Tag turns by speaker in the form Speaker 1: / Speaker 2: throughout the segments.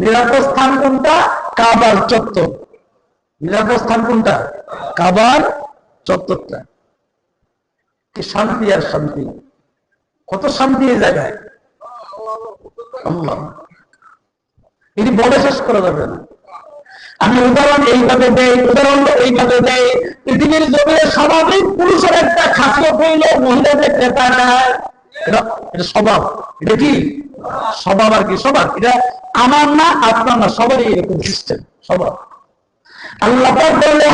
Speaker 1: নিরাপদ স্থান কোনটা? কাবার চত্বর। নিরাপদ স্থান কোনটা? কাবার চত্বরটা। কি শান্তি আর শান্তি, কত শান্তি এই জায়গায়। আল্লাহ, এটি বলে শেষ করা যাবে না। আমি উদাহরণ এইভাবে দেই, উদাহরণটা এইভাবে দেই, পৃথিবীর জমিনে স্বাভাবিক পুরুষের একটা খাসিয়ত হইল মহিলাদের ক্রেতা নেয়। এটা স্বভাব। এটা কি স্বভাব? আর কি স্বভাব? এটা আমার না, আপনার না, সবারই এরকম সিস্টেম, স্বভাব। আল্লাহ পাক বললেন,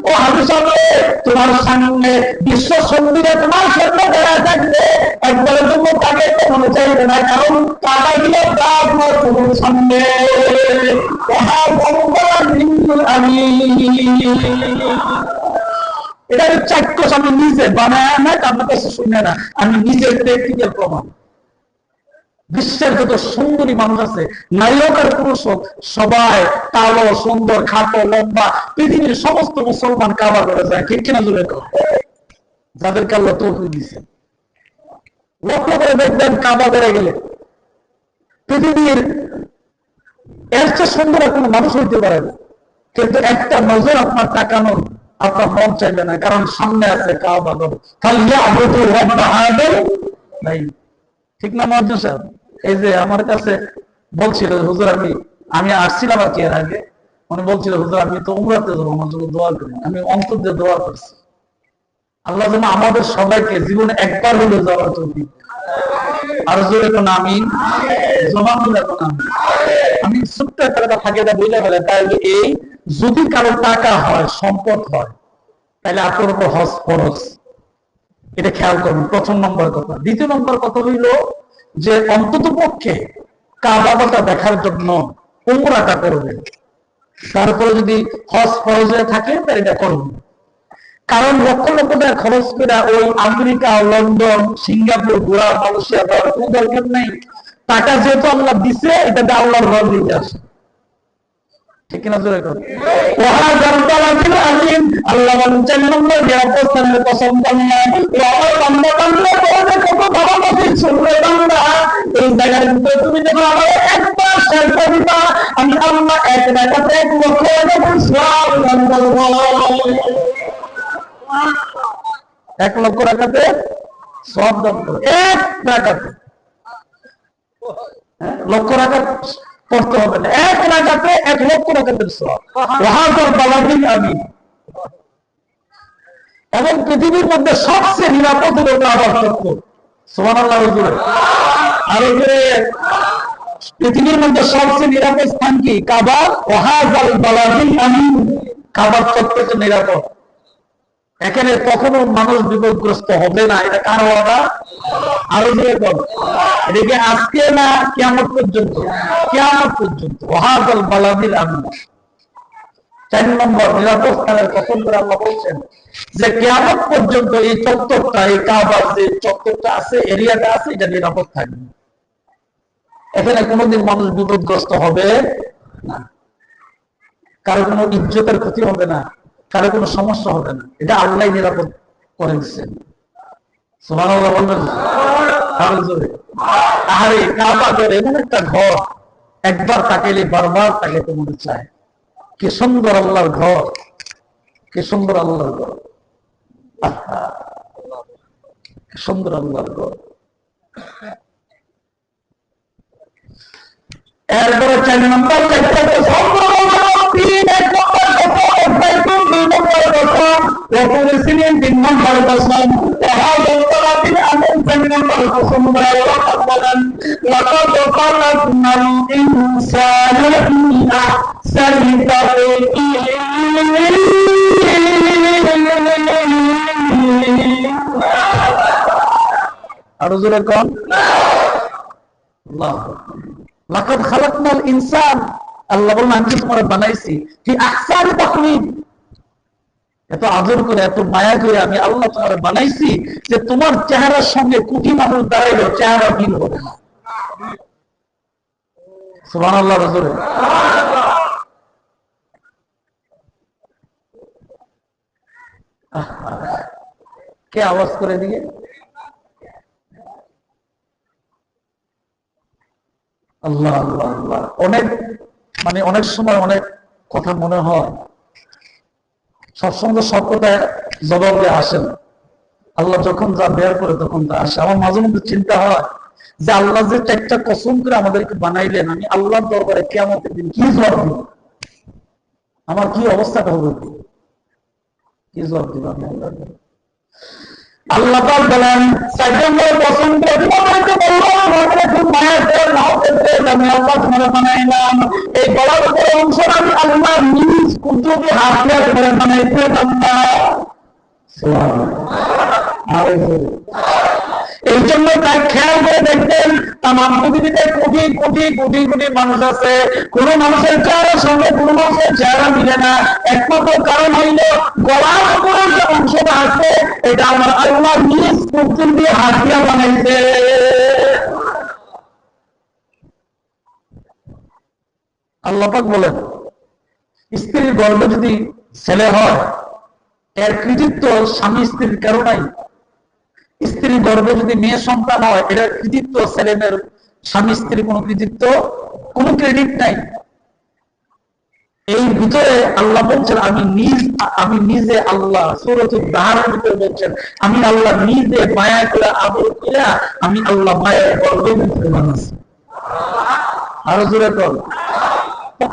Speaker 1: ও হাদিস হবে, তোমার সামনে বিশ্ব সন্ধিরে তোমার সামনে দাঁড়া থাকবে, একবারের জন্য তাকে মনে চাইবে না, কারণ টাকা দিলে তোমার সামনে আমি এটা চাক্ষুষ, আমি নিজে বানায় না, আপনার কাছে শুনে না, আমি নিজের প্র্যাকটিক্যাল প্রমাণ। বিশ্বের যত সুন্দরী মানুষ আছে, নারী হোক আর পুরুষ হোক, সবাই কালো, সুন্দর, খাটো, লম্বা। পৃথিবীর সমস্ত মুসলমান কাবা করে যায়, ঠিক কিনা জুড়ে? যাদেরকে আল্লাহ তৌফিক দিয়েছে, লক্ষ্য করে দেখবেন কাবা করে গেলে পৃথিবীর এর চেয়ে সুন্দর কোনো মানুষ হইতে পারে না, কিন্তু একটা নজর আপনার তাকানোর আপনার মন চাইবে না, কারণ সামনে আছে কাবা ঘর। ঠিক না মহাজন সাহেব? এই যে আমার কাছে বলছিল হুজুর, আমি আসছিলাম আর কি এর আগে, উনি বলছিল হুজুর আমি তো উমরাতে যাবো, আমার জন্য দোয়া করি। আমি অন্তর দিয়ে দোয়া করছি, আল্লাহ যেন আমাদের সবাইকে জীবনে একবার হলে যাওয়ার তৌফিক। আর জোরে কোন আমিন, জবান দিলে কোন আমিন। আমি ছোট্ট একটা কথা থাকে এটা বুঝলে ফেলে, তাই এই যদি কারো টাকা হয়, সম্পদ হয়, তাহলে আপনার উপর হজ ফরজ। এটা খেয়াল করুন, প্রথম নম্বর কথা। দ্বিতীয় নম্বর কথা হইল যে অন্তত পক্ষে কাবাটা দেখার জন্য উমরাটা করবেন। তারপরে যদি হজ ফরজ হয়ে থাকে তাহলে এটা করবেন। কারণ লক্ষ লক্ষ টাকা খরচ করে ওই আমেরিকা, লন্ডন, সিঙ্গাপুর ঘোরা, মালয়েশিয়া যাওয়ার কোনো দরকার নেই। টাকা যেহেতু আল্লাহ দিছে, এটা আল্লাহর ঘর দিতে আসে, ঠিক কিনা জোরে কর। আল্লাহ বলেন 4 নম্বর অবস্থানের কসম করলেন, কত ভালোবাসি শুনবে বান্দা, এই জায়গার ভিতরে তুমি যখন আমার একবার শেরপা দিবা, আমি আল্লাহ এক রাকাতে 1 লক্ষ সওয়াব দান করব। 1 লক্ষ রাকাতে সওয়াব দান করব, এক রাকাতে। লক্ষ রাকাত পড়তে হবে না, 1 রাকাতে 1 লক্ষ রাকাতের সওয়াব। ওয়াহাদার বালাদিন আমিন। এবং পৃথিবীর মধ্যে সবচেয়ে নিরাপদ হলো কাবার চত্বর। সুবহানাল্লাহ। আর পৃথিবীর মধ্যে সবচেয়ে নিরাপদ স্থান কি? কাবা। ওয়াহাদাল বালাদিন আমিন। কাবার চত্বর তো নিরাপদ, এখানে কখনো মানুষ বিপদগ্রস্ত হবে না। এটা কার ওয়াদা? আরো জোরে বল। এটা কি আজকে না কিয়ামত পর্যন্ত? কিয়ামত পর্যন্ত। ওয়াহাদাল বালাদিল আমিন। 4 নম্বর নিরাপদ স্থানের কসম করে আল্লাহ বলছেন যে কিয়ামত পর্যন্ত এই চত্বরটা, এই কাবার যে চত্বরটা আছে, এরিয়াটা আছে, এটা নিরাপদ থাকবে। এখানে কোনোদিন মানুষ বিপদগ্রস্ত হবে না, কারো কোনো ইজ্জতের ক্ষতি হবে না, কারো কোনো সমস্যা হবে না। এটা আল্লাহ নিরাপদ করে দিচ্ছেন। সুবহানাল্লাহ বলবেন না? আরে কাবা ঘর এমন একটা ঘর, একবার তাকাইলে বারবার তাকাইতে মনে চায়। কি সুন্দর আল্লাহর ঘর, কি সুন্দর আল্লাহর ঘর, কি সুন্দর আল্লাহর ঘর। এরপরে 4 নম্বর আরো জোরে কম। লাকাদ খালাকনাল ইনসান, আল্লাহ বলেন আমি তোমার বানাইছি কি আহসানি তাকওয়িম। এত আদর করে, এত মায়া করে আমি আল্লাহ তোমার বানাইছি যে তোমার চেহারার সঙ্গে কোটি মানুষ দাঁড়াইলেও চেহারা মিল হবে না। সুবহানাল্লাহ। রাসূল কে আওয়াজ করে দিয়ে আল্লাহ আল্লাহ আল্লাহ, অনেক মানে অনেক সময় অনেক কথা মনে হয়, সবসময় তো সব কথা জবাব দিয়ে আসে না। আল্লাহ যখন যা বের করে তখন তা আসে। আমার মাঝে মধ্যে চিন্তা হয় যে আল্লাহ যে একটা কসম করে আমাদেরকে বানাইলেন, আমি আল্লাহর দরবারে কিয়ামতের দিন কি জবাব দিব? আমার কি অবস্থাটা হবে? কি জবাব দিব আমি আল্লাহর দরবারে? আল্লাহ পাক বলেন, 4 নম্বর কসম করে তোমাদেরকে বললাম আমাকে খুব মায়া করে নাও করতে, আমি আল্লাহ তোমাদের বানাইলাম। এই গলার উপরে অংশ আমি আল্লাহ নিজ কুদরতি হাত দিয়ে করে বানাইতে আল্লাহ। এই জন্য তাই খেয়াল করে দেখবেন, তামাম পৃথিবীতে কোটি কোটি কোটি কোটি মানুষ আছে, কোন মানুষের চেহারার সঙ্গে কোন মানুষের চেহারা মিলে না। একমাত্র কারণ হইল গলার উপরে যে অংশটা আছে এটা আমার আল্লাহ নিজ কুদরত দিয়ে হাত দিয়ে বানাইছে। আল্লাহ পাক বলেন, স্ত্রীর গর্ভে যদি ছেলে হয় এর কৃতিত্ব স্বামী স্ত্রীর কারণেই। স্ত্রীর গর্ভে যদি মেয়ে সন্তান হয় এটার কৃতিত্ব ছেলে মেয়ের, স্বামী স্ত্রীর কোনো কৃতিত্ব, কোনো ক্রেডিট নাই। এই ভিতরে আল্লাহ বলছেন আমি নিজে আল্লাহ সূরাতুল দাহরের ভিতরে বলছেন, আমি আল্লাহ নিজে মায়া করে আদর করে আমি আল্লাহ মায়ের গর্ভের ভিতরে বানাচ্ছি। আরো জোরে কর।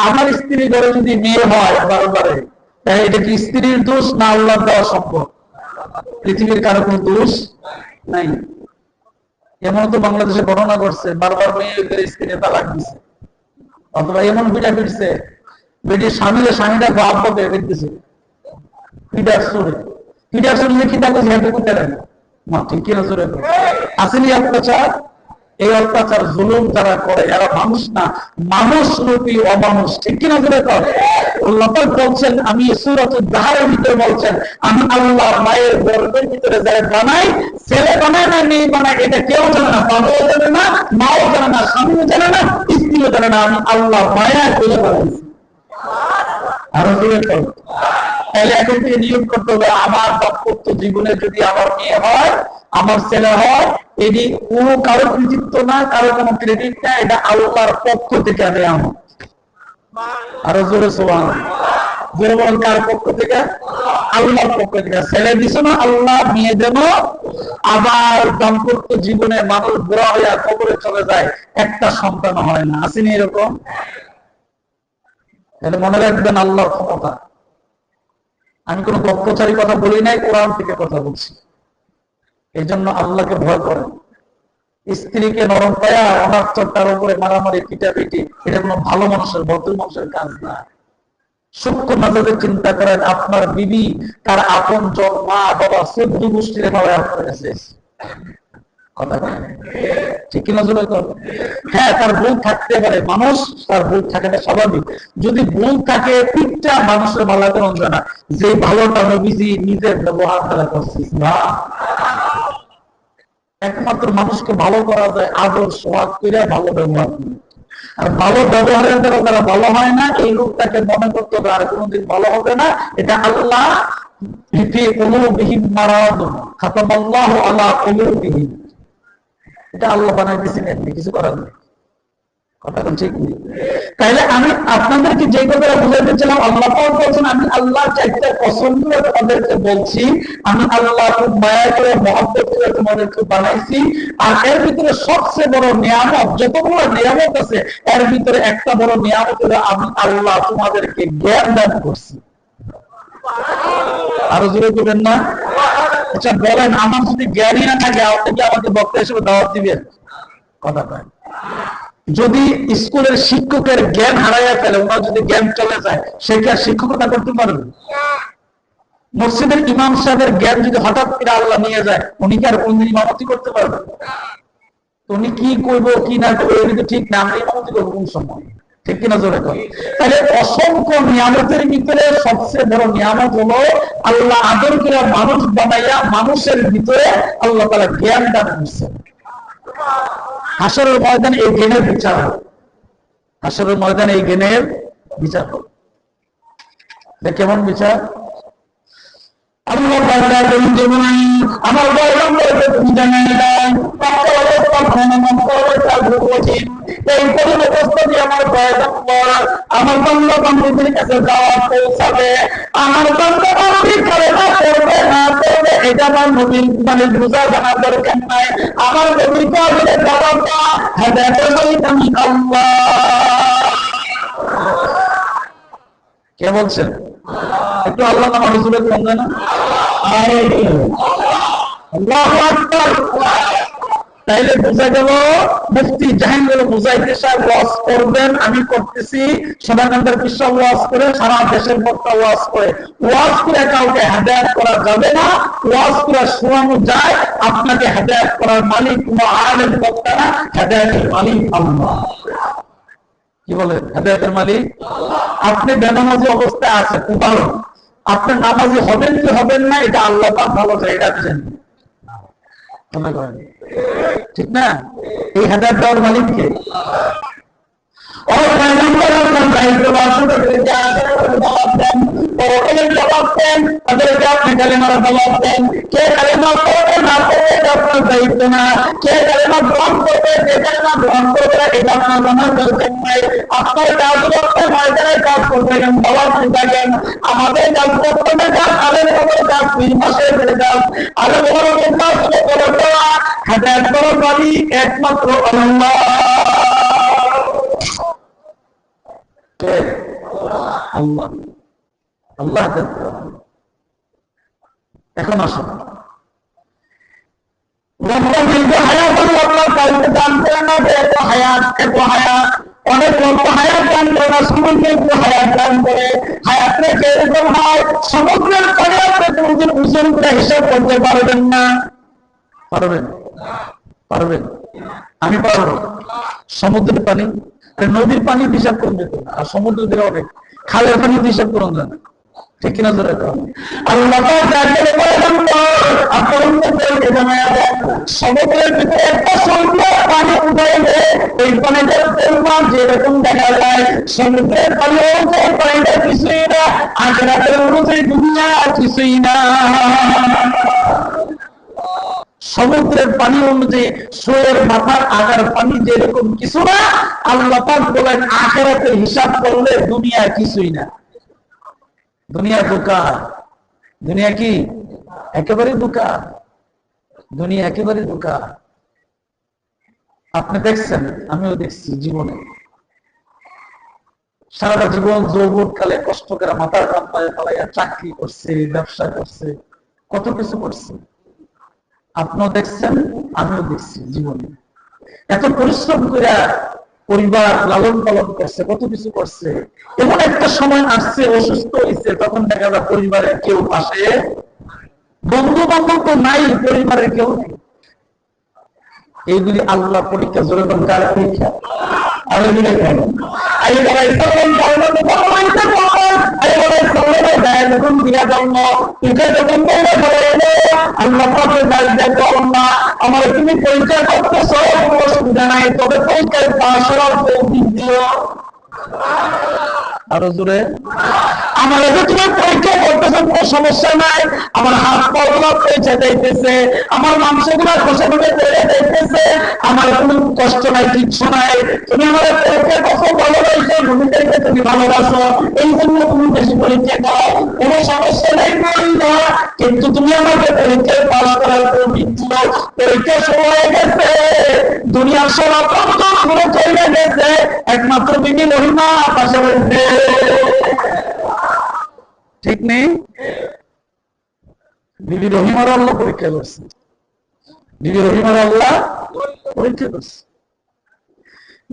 Speaker 1: আমার স্ত্রী ঘরে যদি মেয়ে হয় বারবারে, তাহলে এটা কি স্ত্রীর দোষ না আল্লাহ দেওয়া সম্ভব? পৃথিবীর কারো কোনো দোষ নাই। এমন তো বাংলাদেশে ঘটনা করছে, বারবার মেয়ে স্ত্রী তালাক দিচ্ছে, অথবা এমন পিঠা পিটছে বেটির স্বামীরা ভাব পাবে দেখতেছে পিঠার সুরে, পিঠার সুরে কি তাকে ঝেঁটে করতে দেয় না, ঠিক কিনা জোরে আসেনি অত্যাচার। এই অত্যাচার জুলুম যারা করে এরা মানুষ না, মানুষ রূপী অমানুষ, ঠিক কিনা জোরে করে। আল্লাহ পাক বলছেন, আমি সূরাতুল দাহরের ভিতরে বলছেন, আমি আল্লাহ মায়ের গর্ভের ভিতরে যারা বানাই, ছেলে বানায় না মেয়ে বানায় এটা কেউ জানে না, বাবাও জানে না, মাও জানে না, স্বামীও জানে না, স্ত্রীও জানে না, আমি আল্লাহ মায়া করে বানাইছি। আরো জোরে কর। তাহলে এখন থেকে নিয়োগ করতে হবে, আমার দাম্পত্য জীবনে যদি আমার মেয়ে হয়, আমার ছেলে হয়, এটি কোনো কারো কৃতিত্ব না, কারো কোনো ক্রেডিট না, এটা আল্লাহর পক্ষ থেকে আমি আমার। আরো জোরে সুবহানাল্লাহ। জোরে বলেন, কার পক্ষ থেকে? আল্লাহর পক্ষ থেকে। ছেলে দিছো না আল্লাহ, মেয়ে দেন। আবার দাম্পত্য জীবনে মানুষ বুড়া হইয়া কবরে চলে যায়, একটা সন্তান হয় না, আসেনি এরকম? তাহলে মনে রাখবেন আল্লাহর ক্ষমতা। আমি কোন গপ্পচারী কথা বলি নাই, কোরআন থেকে কথা বলছি। এই জন্য আল্লাহকে ভয় করেন। স্ত্রীকে নরম পায়া অনার্থক তার উপরে মারামারি পিটাপিটি, এটা কোনো ভালো মানুষের, ভদ্র মানুষের কাজ না। সূক্ষ্ম নজরে চিন্তা করেন, আপনার বিবি তার আপন জন, মা বাবা 14 গোষ্ঠীর ভাবে আপনার কাছে ঠিক কিনা জোরে কর। হ্যাঁ, তার ভুল থাকতে পারে, মানুষ, তার ভুল থাকাটা স্বাভাবিক। যদি ভুল থাকে, পিঠটা মানুষের ভালো কেমন জানা, যে ভালোটা নবীজি নিজের ব্যবহার দ্বারা করছিস না। একমাত্র মানুষকে ভালো করা যায় আদর সোহাগ করে, ভালো ব্যবহার করে। আর ভালো ব্যবহারের দ্বারা তারা ভালো হয় না, এই লোকটাকে মনে করতে হবে আর কোনোদিন ভালো হবে না। এটা আল্লাহ খাতামাল্লাহু আলা কুলুবিহিম, এটা আল্লাহ বানাই দিয়েছেন, এমনি কিছু করার নেই। কথা ঠিক নেই। তাইলে আমি আপনাদেরকে যে কথাটা বুঝাইতে চাইলাম, আল্লাহ পাক বলছেন, আমি আল্লাহ চাইতে পছন্দ করে তোমাদেরকে বলছি, আমি আল্লাহ খুব মায়া করে মহব্বত করে তোমাদেরকে বানাইছি। আর এর ভিতরে সবচেয়ে বড় নিয়ামত, যতগুলো নিয়ামত আছে এর ভিতরে একটা বড় নিয়ামত হলো আমি আল্লাহ তোমাদেরকে জ্ঞান দান করছি। আরো জোরে করবেন না? আচ্ছা বলেন, আমার যদি জ্ঞানী না থাকে আপনি কি আমাকে বক্তা হিসেবে দাওয়াত দিবেন? কথা কয়। যদি স্কুলের শিক্ষকের জ্ঞান হারাইয়া ফেলে, ওনার যদি জ্ঞান চলে যায়, সে কি আর শিক্ষকতা করতে পারবে? মসজিদের ইমাম সাহেবের জ্ঞান যদি হঠাৎ করে আল্লাহ নিয়ে যায়, উনি কি আর কোনদিন ইমামতি করতে পারবে? উনি কি করবো কি না করবো এটি তো ঠিক না, আমরা ইমামতি করবো কোন সময়, ঠিক কিনা জোরে কর। তাহলে অসংখ্য নিয়ামতের ভিতরে সবচেয়ে বড় নিয়ামত হলো আল্লাহ আদর করে মানুষ বানাইয়া মানুষের ভিতরে আল্লাহ তাআলা জ্ঞান দান করছেন। হাসরের ময়দানে এই জ্ঞানের বিচার হবে। হাসরের ময়দানে এই জ্ঞানের বিচার হবে। কেমন বিচার? আমার এই কঠিন অবস্থা দিয়ে আমার পয়গম্বর আমার বান্দা বান্দীদের কাছে দাওয়াত পৌঁছাবে, আমার বান্দা বান্দী কালেমা পড়বে না পড়বে এটা আমার নবীর মানে বুঝা জানা দরকার নাই। আমার নবীর কাছে দাওয়াতটা হেদায়েতের মালিক আমি আল্লাহ। কে বলছেন? একটু আল্লাহ নাম হুজুরে বলেন না। আল্লাহু আকবার। তাইলে বোঝা গেল মুফতি জাহাঙ্গীর মুজাহিদ সাহেব ওয়াজ করবেন, আমি করতেছি, সদানন্দের বিশ্ব ওয়াজ করে সারা দেশের বক্তা ওয়াজ করে, ওয়াজ করে কাউকে হেদায়েত করা যাবে না, ওয়াজ করে শোনানো যায়। আপনাকে হেদায়েত করার মালিক কোনো আলেম বক্তা না, হেদায়েতের মালিক আল্লাহ। কি বলে? হেদায়েতের মালিক। আপনি বেনামাজি অবস্থায় আছেন, উদাহরণ, আপনি নামাজি হবেন কি হবেন না এটা আল্লাহ পাক ভালো জায়গা জানেন, ঠিক না? এই হেদায়েত দেওয়ার মালিক কে? আপনি কালেমার জবাব দেন, কে কালেমা করবে না করবে এটা আপনার দায়িত্ব না, কে কালেমা গ্রহণ করবে কে কালেমা গ্রহণ করবে এটা আপনার জানার দরকার নাই। আপনার কাজ করতে ময়দানে কাজ করবেন, বাবা থাকেন, আমাদের কাজ করতে না কাজ আলের খবর কাজ 3 মাসের কাজ, আলের খবর কাজ করে দেওয়া হেদায়েত করার মালিক একমাত্র আল্লাহ। আল্লাহ আল্লাহ। এখন আসুন অনেক লোক হায়াত দান করে না, সমুদ্রের হায়াত দান করে। হায়াত রেখে এরকম হয় সমুদ্রের পানি আপনি কোনদিন ওজন করে হিসাব করতে পারবেন না। পারবেন? পারবেন? আমি পারবো। সমুদ্রের পানি, নদীর পানি হিসাব করবে আর সমুদ্র দিয়ে অনেক, খালের পানি হিসাব করুন না, ঠিক কিনা? ধরে সমুদ্রের ভিতরে একটা সুন্দর পানি উঠাইলে ওই পানিটার পরিমাণ যেরকম দেখা যায়, সমুদ্রের পানি অনুযায়ী পানিটা কিছুই না, আখেরাতের অনুযায়ী দুনিয়া কিছুই না। সমুদ্রের পানি অনুযায়ী শোয়ের মাথার আগার পানি যেরকম কিছু না, আল্লাহ পাক বলেন আখিরাতের হিসাব করলে দুনিয়া কিছুই না। দুনিয়া ধোঁকা। দুনিয়া কি? একেবারে ধোঁকা। দুনিয়া একেবারে ধোঁকা। আপনি দেখছেন, আমিও দেখছি জীবনে, সারাটা জীবন যৌবন কালে কষ্ট করে মাথার কাম পায়ে ফেলাইয়া চাকরি করছে, ব্যবসা করছে, কত কিছু করছে। আপনিও দেখছেন, আমিও দেখছি জীবনে। এত পরিশ্রম করে পরিবার লালন পালন করছে, কত কিছু করছে। এমন একটা সময় আসছে, অসুস্থ হয়েছে, তখন দেখা যায় পরিবারের কেউ পাশে, বন্ধু বান্ধব তো নাই, পরিবারের কেউ নেই। এইগুলি আল্লাহ পরীক্ষা। জোরে কার পরীক্ষা? আমার তুমি পরীক্ষা করতেছ, কোনো অসুবিধা নাই, তবে পরীক্ষায় পাশ হওয়ার তৌফিক দিও। আরো জোরে। আমার তুমি পরীক্ষা করতেছে, কোনো সমস্যা নাই, আমার হাত পা গুলো পৌঁছে যাইতেছে, আমার মাংস গুলা খসে খসে বেড়ে যাইতেছে, আমার কোনো কষ্ট নাই, কিচ্ছু নাই, তুমি আমার পরীক্ষা কত ভালোবাসো, ভূমিকাকে তুমি ভালোবাসো, এই জন্য তুমি বেশি পরীক্ষা করো, কোনো সমস্যা নাই না। কিন্তু তুমি আমাকে পরীক্ষায় পাশ করার পরীক্ষা শুরু হয়ে গেছে, দুনিয়ার সব পুরো চলে গেছে, একমাত্র বিবি মহিমা পাশে রয়েছে, ঠিক নেই? বিবি রহিমার আল্লাহ পরীক্ষা করছে, বিবি রহিমার আল্লাহ পরীক্ষা করছে,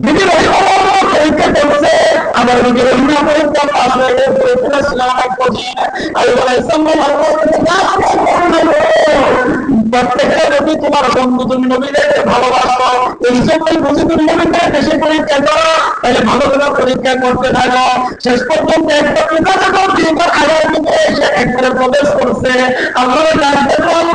Speaker 1: বিবি রহিমার আল্লাহ পরীক্ষা করছে। আবার বিবি রহিমা পরীক্ষা পাশ হয়ে গেছে, প্রত্যেকটা নবী তোমার বন্ধু, তুমি নবীদেরকে ভালোবাসো, এই জন্যই বুঝি তুমি নবীকে বেশি পরীক্ষা করো, তাহলে ভালো করে পরীক্ষা করতে থাকো। শেষ পর্যন্ত একটা পিতা যখন তিনবার আগার দিকে এসে একবারে প্রবেশ করছে, আমরা জানতে পারবো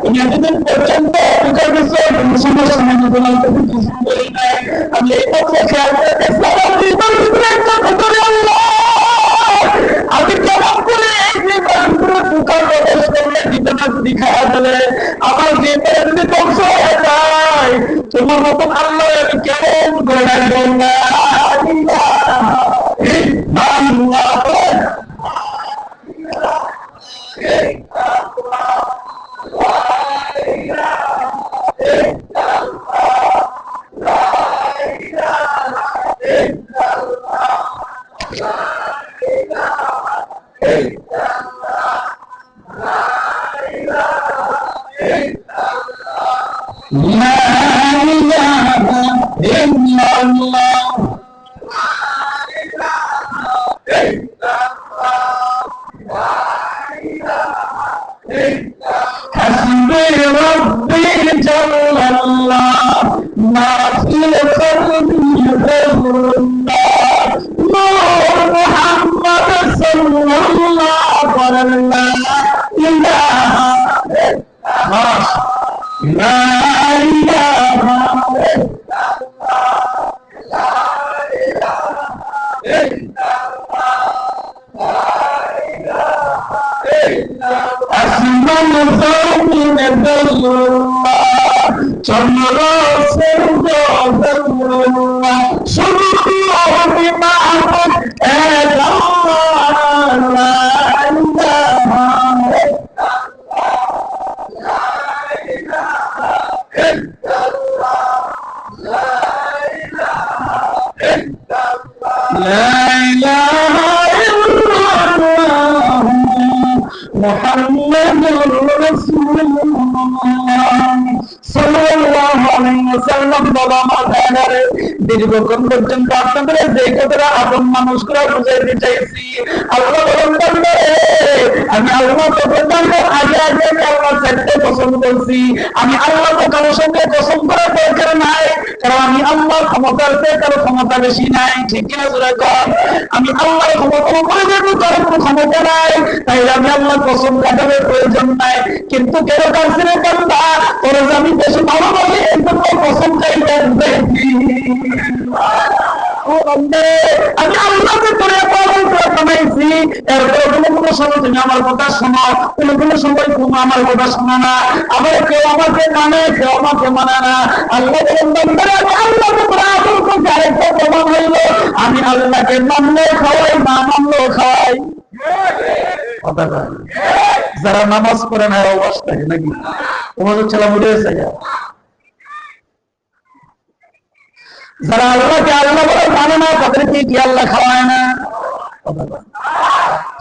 Speaker 1: তুমি এতদিন পর্যন্ত পিতা বিষয়ে কোনো সমস্যা মনে করলাম, তুমি কিছু বলি নাই। আমি এই পক্ষে খেয়াল করে দেখলাম একটা ভেতরে আল্লাহ, আমি কেমন করে এই যে প্রকার প্রবেশ করলে দিতে পারবো যদি খাওয়া দিলে আমার জীবনে যদি ধ্বংস হয়ে যায়, তোমার মতন আল্লাহ আমি কেমন করে রাখবো না। দীর্ঘক্ষণ পর্যন্ত আপনাদের যে কথাটা আপন মানুষ করে বুঝাইতে চাইছি, আল্লাহ আমি আল্লাহ আগে আগে আল্লাহ চাইতে পছন্দ করছি। আমি আল্লাহ তো কারোর সঙ্গে কসম করার দরকার নাই, কারণ আমি আল্লাহ ক্ষমতার চেয়ে কারো ক্ষমতা বেশি নাই। ঠিক কিনা জোরে কর? আমি আল্লাহ ক্ষমতা করে দেবো, কারো কোনো ক্ষমতা নাই, তাই আমি আল্লাহ কসম কাটানোর প্রয়োজন নাই। কিন্তু কেন কাছে বান্দা তোর আমি বেশি ভালোবাসি, কসম খাইতে আমি আল্লাহকে করে বানাইছি। এরপরে কোনো সময় তুমি আমার কথা শোনো, কোনো সময় তুমি আমার কথা শোনো না। আবার কেউ আমাকে মানে, কেউ আমাকে মানে না। আল্লাহ আরেকটা প্রমাণ হইল, আমি আল্লাহকে মানলেও খাওয়াই, না মানলেও খাওয়াই। যারা নামাজ পড়ে না অবস্থায় নাকি ওদের ছেলে উঠে গেছে, যারা আল্লাহকে আল্লাহ বলে মানে না তাদেরকে কি আল্লাহ খাওয়ায় না?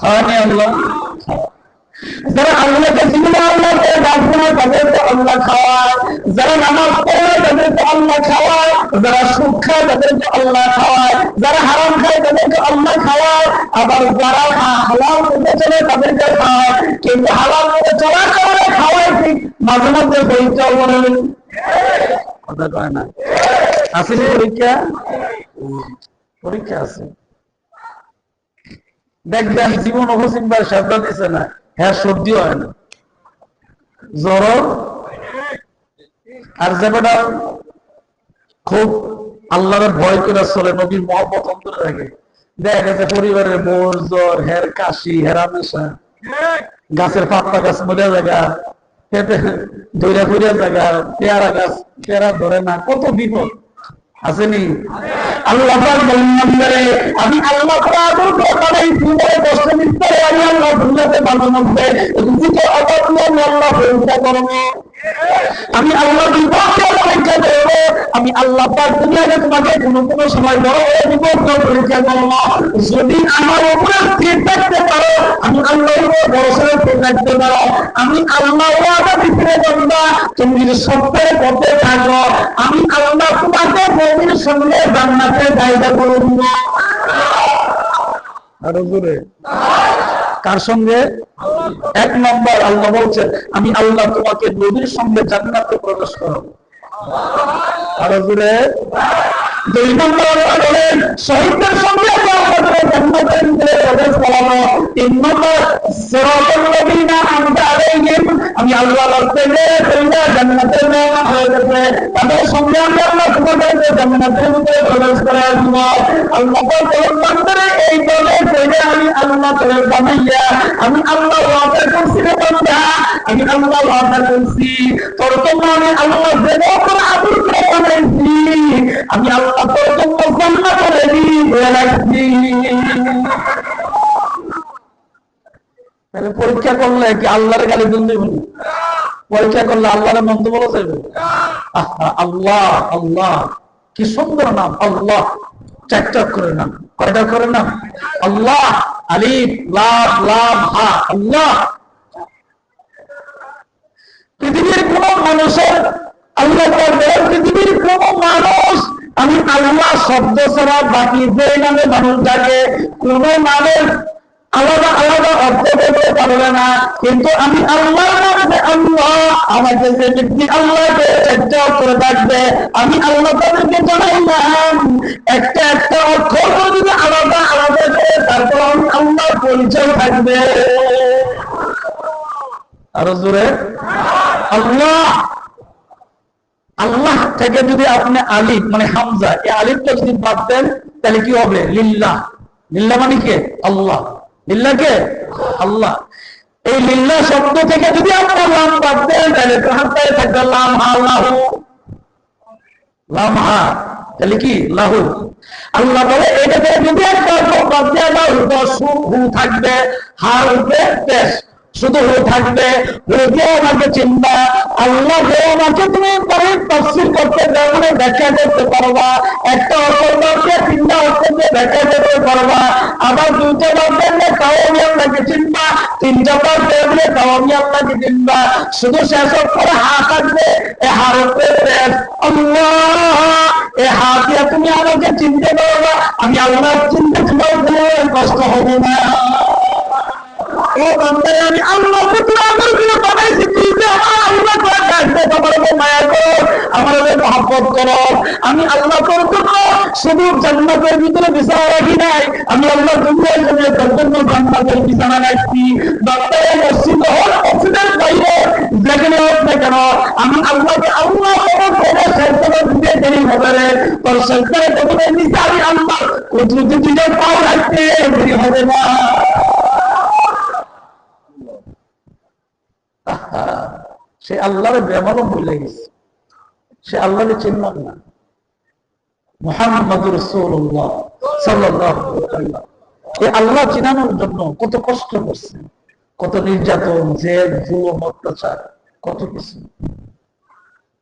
Speaker 1: খাওয়ায়নি আল্লাহ। যারা আল্লাহকে চিনে আল্লাহকে ডাকবে না তাদেরকে আল্লাহ খাওয়ায়, যারা নামাজ পড়ে তাদেরকে আল্লাহ খাওয়ায়, যারা সুখ খায় তাদেরকে আল্লাহ খাওয়ায়, যারা হারাম খায় তাদেরকে আল্লাহ খাওয়ায়, আবার যারা হালাল করতে চলে তাদেরকে খাওয়ায়। কিন্তু হালাল করে চলার কারণে খাওয়ায় ঠিক, মাঝে মাঝে পরীক্ষা করেন। কথা কয় না? আছে পরীক্ষা? পরীক্ষা আছে। দেখবেন জীবন অবসিংবার সাবধান দিচ্ছে না, হ্যাঁ সর্দি হয় না, জ্বর। আর যে বেটা খুব আল্লাহর ভয় করে চলে, নবীর মহব্বত অন্তরে থাকে, দেখা গেছে পরিবারের বোর জ্বর, হের কাশি, হেরামেশা, গাছের পাতা গাছ মরে জায়গা, ধৈরা ফিরে জায়গা, পেয়ারা গাছ পেয়ারা ধরে না, কত বিপদ আসেনি? আল্লাহ আমি আল্লাহ কষ্ট নিতে আমি আল্লাহ দুনিয়াতে ভালো মধ্যে আল্লাহ পরীক্ষা করবো। আমি আল্লাহ বিপদকে পরীক্ষা করবো। আমি আল্লাহ পাক দুনিয়াতে তোমাকে কোনো সময় বড় হয়ে বিপদ পরীক্ষা করবো। যদি আমার উপরে স্থির থাকতে পারো, আমি আল্লাহর উপর ভরসা স্থির থাকতে পারো, আমি আল্লাহ ওয়াদা দিতে পারবা। তুমি যদি সত্যের পথে থাকো, আমি আল্লাহ তোমাকে মুমিনের সঙ্গে জান্নাতে জায়গা করে দিব। আরো জোরে। কার সঙ্গে? এক নম্বর আল্লাহ বলছেন, আমি আল্লাহ তোমাকে নবীর সঙ্গে জান্নাতে প্রবেশ করাবো। আরো জোরে। দুই নম্বর আল্লাহ বলেন, শহীদদের সঙ্গে আল্লাহ করে জান্নাতের ভিতরে প্রবেশ করানো। 3 নম্বর সিরাতাল লাযিনা আনআমতা আলাইহিম, আমি আল্লাহ রাস্তায় জান্নাতের মেহমান হয়ে গেছে, তাদের সঙ্গে আমি আল্লাহ তোমাদেরকে জান্নাতের ভিতরে প্রবেশ করায় দিব। আল্লাহ বলেন বান্দারে এই দলে কইলে আমি আল্লাহ তোরে বানাইয়া আমি আল্লাহ ওয়াদা করছি রে বান্দা, আমি আল্লাহ ওয়াদা করছি তোর জন্য আমি আল্লাহ দেব করে আদর করে বানাইছি, আমি আল্লাহ তোর জন্য জান্নাত রেডি করে রাখছি। তাহলে পরীক্ষা করলে কি আল্লাহর গালি দিন দেবেন? পরীক্ষা করলে আল্লাহর মন্দ বলা যাবে? আল্লাহ, আল্লাহ কি সুন্দর নাম আল্লাহ, 4টা করে নাম। কয়টা করে নাম? আল্লাহ, আলিফ লাম লাম হা, আল্লাহ। পৃথিবীর কোন মানুষের আল্লাহ বলেন, পৃথিবীর কোন মানুষ আমি আল্লাহ শব্দ ছাড়া বাকি যে নামে মানুষ ডাকে কোন মানুষ আলাদা আলাদা অর্থ বলতে পারবে না, কিন্তু আমি আল্লাহর নামে আল্লাহ আমাকে যে ব্যক্তি আল্লাহকে একটা করে ডাকবে আমি আল্লাহ তাদেরকে জানাইলাম একটা একটা অর্থ যদি আলাদা আলাদা করে তারপর আমি আল্লাহর পরিচয় থাকবে। আরো জোরে আল্লাহ। আল্লাহ থেকে যদি আপনি আলিফ মানে হামজা এই আলিফটা যদি বাদ দেন তাহলে কি হবে? লিল্লাহ। লিল্লাহ মানে কে? আল্লাহ। লিল্লাহ কে? আল্লাহ। এই লিল্লাহ শব্দ থেকে যদি আপনি লাম বাদ দেন তাহলে হামজায় থাকবে লাম হা লাহু, লাম হা তাহলে কি লাহু। আল্লাহ বলে এটা থেকে যদি একটা বাদ দেওয়া দাও তো হু থাকবে, হা উঠবে পেশ, শুধু হয়ে থাকবে। আমাকে চিন্তা আল্লাহ আমাকে তুমি তাফসীর করতে পারবে, ব্যাখ্যা করতে পারবা, একটা অর্থকে 3টা অর্থ দিয়ে ব্যাখ্যা করতে পারবা, আবার 2টা বাক্যে তাও আমি আপনাকে চিন্তা, 3টা বাক্যে তাও আমি আপনাকে চিন্তা। শুধু শেষ করে হা থাকবে, এ হার আল্লাহ, এ হা দিয়ে তুমি আমাকে চিনতে পারবা, আমি আল্লাহ চিনতে তোমার কষ্ট হবে না। আমি আল্লাহ বানাইছি, তুই যে আমার আল্লাহ ডাকবে তোমার মায়া করো, আমার মহব্বত করো। আমি আল্লাহ করতে শুধু জান্নাতের ভিতরে বিছানা রাখি নাই, আমি আল্লাহ দুনিয়ার জন্য জান্নাতের বিছানা রাখছি। বাংলায় মসজিদ হোক মসজিদের বাইরে যেখানে হোক না কেন আমি আল্লাহকে আল্লাহ দিতে দেরি হবে রে, তোর সরকারের প্রথমে নিচে আমি আল্লাহ দুজন পাও রাখতে দেরি হবে না। সে আল্লাহর বেমালুম ভুলে গেছে, সে আল্লাহকে চিনল না। মুহাম্মদুর রাসূলুল্লাহ সাল্লাল্লাহু আলাইহি ওয়াসাল্লাম এই আল্লাহ চিনানোর জন্য কত কষ্ট করছে, কত নির্যাতন, জেল, জুলুম, অত্যাচার, কত কিছু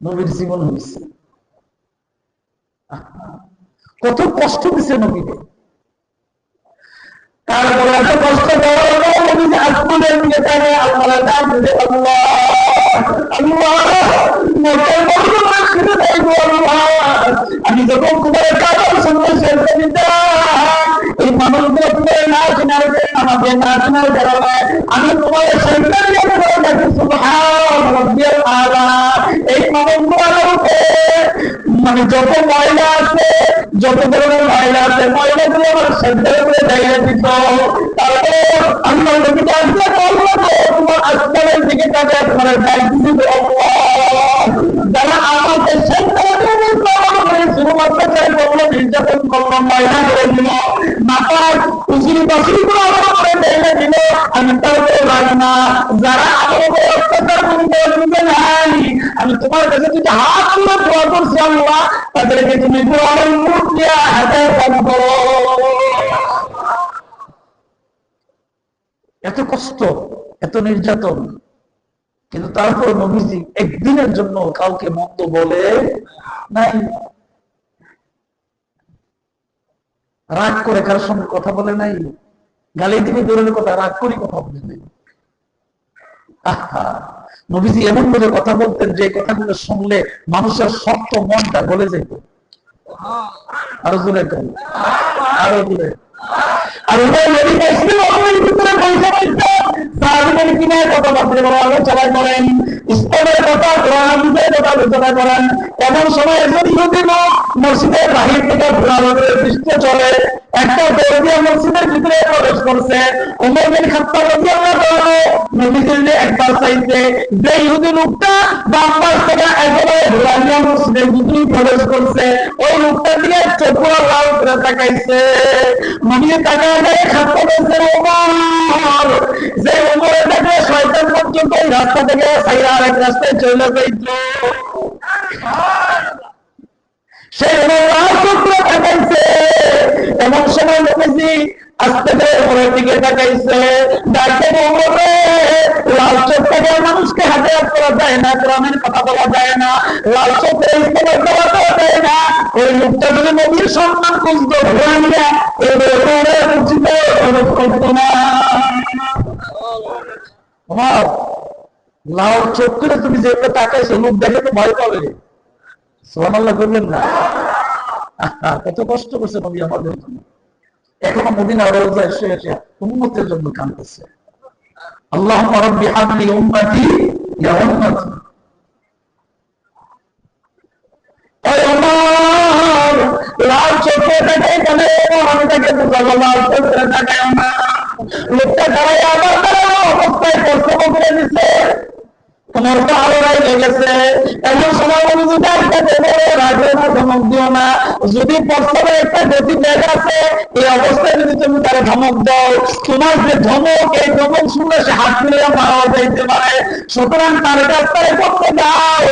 Speaker 1: নবীর জীবন হয়েছে। কত কষ্ট দিছে নবীকে। তারপরে এত কষ্ট আসমানের দিকে তাকায় আল্লাহ ডাক দিতে আল্লাহ আমি যখন তোমার কাপড় সঙ্গে শেষ এই মানুষগুলো তোমার না চিনার আমাকে না চিনার কারণে আমি তোমার এই মানুষগুলোকে মানে যত ময়লা আছে, যত ধরনের ময়লা আছে, ময়লাগুলো আমার সেন্টার করে জায়গা দিত। তারপরে আল্লাহ নবীকে আসলে তোমার আসমানের দিকে তাকে তোমার ডাক দিতে যারা আমাকে সেন্টার করে শুধুমাত্র চাই করলো, নির্যাতন করলো, ময়লা করে দিল, মাথার উচিরি বসিরি করে আমার করে জায়গা দিল, আমি তাকে রাখি না। যারা আমার উপরে অত্যাচার করবে নাই, আমি তোমার কাছে যদি হাত তুলে দোয়া করছি আল্লাহ তাদেরকে তুমি দোয়ার মুখ দিয়ে হেদায়েত করো। এত কষ্ট, এত নির্যাতন, কিন্তু তারপর নবীজি একদিনের জন্য কাউকে মন্দ বলে নাই, রাগ করে কারোর সঙ্গে কথা বলে নাই, গালি দিবি দূরের কথা, রাগ করি কথা বলে নাই। নবীজি এমন ভাবে কথা বলতেন যে কথাগুলো শুনলে মানুষের শক্ত মনটা গলে যেত। আরো জোরে কর, আরো জোরে। আর এমন সময় মসজিদের বাহির থেকে ঘোরাঘুরি দৃশ্য চলে, একটা দৌড়িয়া মসজিদের ভিতরে প্রবেশ করছে। ওমর বিন খাত্তাব রাদিয়াল্লাহু আনহু নবীজির একবার চাইছে যে ইহুদি লোকটা বাম পাশ থেকে একেবারে দৌড়িয়া মসজিদের ভিতরে প্রবেশ করছে, ওই লোকটা দিয়ে চোখগুলো লাল করে তাকাইছে। নবীজি তাকায় খাত্তাব বলছে, ওমর, যে ওমরের দেখে শয়তান পর্যন্ত এই রাস্তা থেকে ছাইরা আরেক রাস্তায় চলে যাইতো, সেই তাকাইছে। এমন সময় নবীজি আস্তে করে উপরের দিকে তাকাইছে, ডাকে বলবে, লাল চোখ থেকে মানুষকে হাতে হাত করা যায় না, গ্রামের কথা বলা যায় না, লাল চোখে ইস্তেমাল করা যায় না। ওই লোকটা যদি নবীর সম্মান খুঁজতো ঘুরানিয়া উচিত করতো না। লাল চোখ করে তুমি যেগুলো তাকাইছো, লোক দেখে তো ভয় পাবে। সুবহানাল্লাহ করবেন না? কত কষ্ট করছে নবী আমাদের জন্য। এখনো মদিনা রওজায় শুয়ে শুয়ে উম্মতের জন্য কাঁদতেছে। আল্লাহুম্মা রাব্বি হাবলি উম্মতি ইয়া উম্মতি। ওই ওমর লাল চোখে তাকাই বলে, আমি তাকে বুঝাবো লাল চোখে তাকাই না। লোকটা দাঁড়ায় আবার দাঁড়ানো অবস্থায় প্রস্তাব করে দিচ্ছে, তোমার পাহাড়ে লেগে গেছে। এমন সময় বলি যদি একটা দেবে রাখবে না, ধমক দিও না। যদি প্রস্তাবে একটা গতি ব্যাগ আছে, এই অবস্থায় যদি তুমি তারা ধমক দাও, তোমার যে ধমক, এই ধমক শুনে সে হাত মিলিয়ে মারা যাইতে পারে। সুতরাং তার কাছ থেকে করতে দাও।